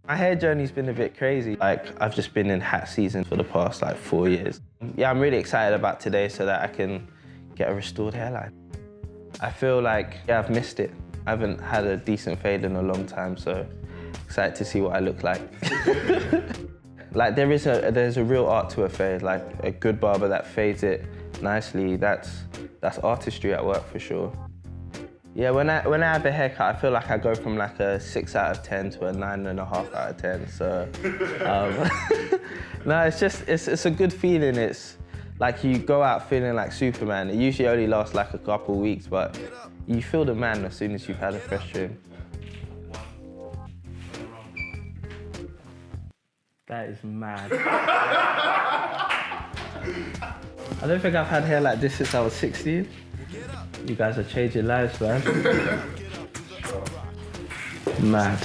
My hair journey's been a bit crazy. Like, I've just been in hat season for the past, 4 years. Yeah, I'm really excited about today so that I can get a restored hairline. I feel like, yeah, I've missed it. I haven't had a decent fade in a long time, so excited to see what I look like. Like, there's a real art to a fade. Like, a good barber that fades it nicely, that's artistry at work for sure. Yeah, when I have a haircut, I feel like I go from like a 6 out of 10 to a 9.5 out of 10. So, no, it's a good feeling. It's like you go out feeling like Superman. It usually only lasts like a couple of weeks, but you feel the man as soon as you've had a fresh trim. That is mad. I don't think I've had hair like this since I was 16. You guys are changing lives, man. Mad.